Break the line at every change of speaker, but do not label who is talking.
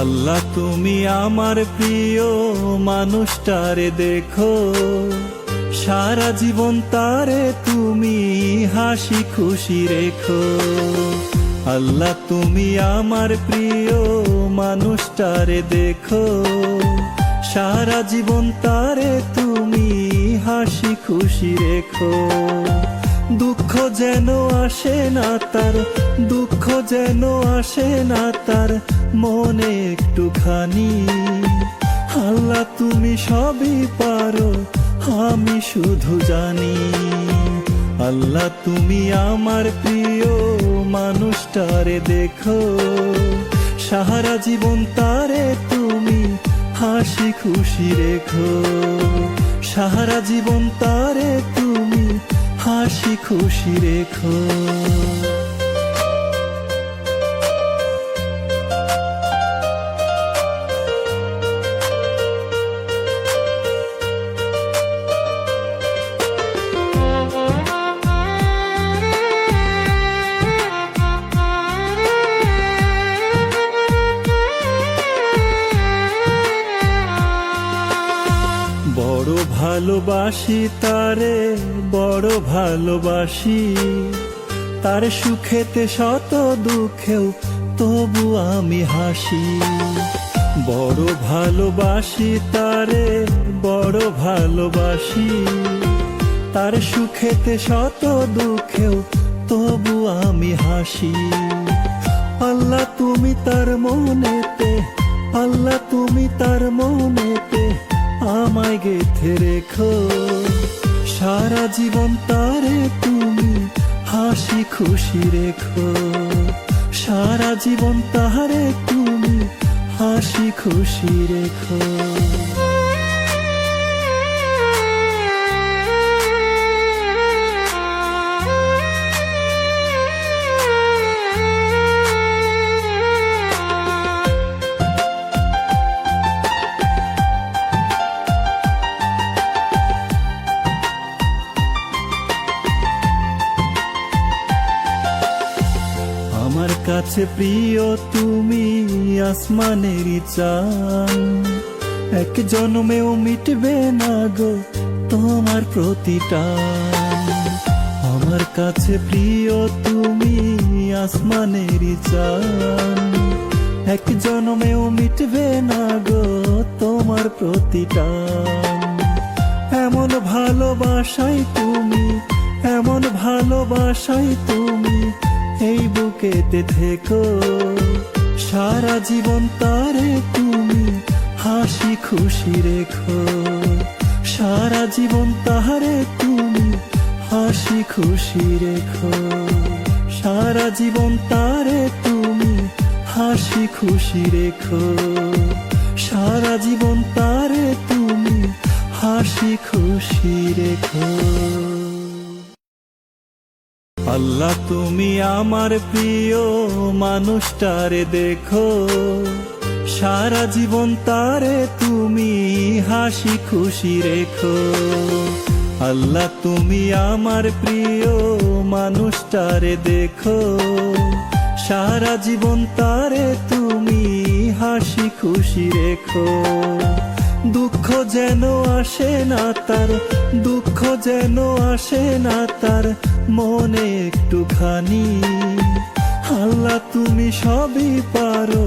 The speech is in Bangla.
আল্লাহ তুমি আমার প্রিয় মানুষটারে দেখো, সারা জীবন তারে তুমি হাসি খুশি রেখো। আল্লাহ তুমি আমার প্রিয় মানুষটারে দেখো, সারা জীবন তারে তুমি হাসি খুশি রেখো। দুঃখ যেন আসে না তার, দুঃখ যেন আসে না তার মনে একটুখানি। আল্লাহ তুমি সবই পারো, আমি শুধু জানি। আল্লাহ তুমি আমার প্রিয় মানুষটারে দেখো, সারা জীবন তারে তুমি হাসি খুশি রেখো। সারা জীবন তারে তুমি হাসি খুশি রেখো। বড় ভালোবাসি তারে, বড় ভালোবাসি, তার সুখেতে শত দুঃখেও তবু আমি হাসি। বড় ভালোবাসি তারে, বড় ভালোবাসি, তার সুখেতে শত দুঃখেও তবু আমি হাসি। আল্লাহ তুমি তার মনেতে, আল্লাহ তুমি তার মনেতে আমায় গেঁথে রেখো। সারা জীবন তারে তুমি হাসি খুশি রেখো। সারা জীবন তারে তুমি হাসি খুশি রেখো। আমার কাছে প্রিয় তুমি আসমানেরই চাঁদ, এক জন্মেও মিটবে না গো তোমার প্রতিটান। আমার কাছে প্রিয় তুমি আসমানেরই চাঁদ, এক জন্মেও মিটবে না গো তোমার প্রতিটান। এমন ভালোবাসাই তুমি, এমন ভালোবাসাই তুমি এই বুকেতে থেকো। সারা জীবন তারে তুমি হাসি খুশি রেখো। সারা জীবন তারে তুমি হাসি খুশি রেখো। সারা জীবন তারে তুমি হাসি খুশি রেখো। সারা জীবন তারে তুমি হাসি খুশি রেখো। আল্লাহ তুমি আমার প্রিয় মানুষটারে দেখো, সারা জীবন তারে তুমি হাসি খুশি রেখো। আল্লাহ তুমি আমার প্রিয় মানুষটারে দেখো, সারা জীবন তারে তুমি হাসি খুশি রেখো। দুঃখ যেন আসে না তার, দুঃখ যেন আসে না তার মনে একটুখানি। আল্লাহ তুমি সবই পারো,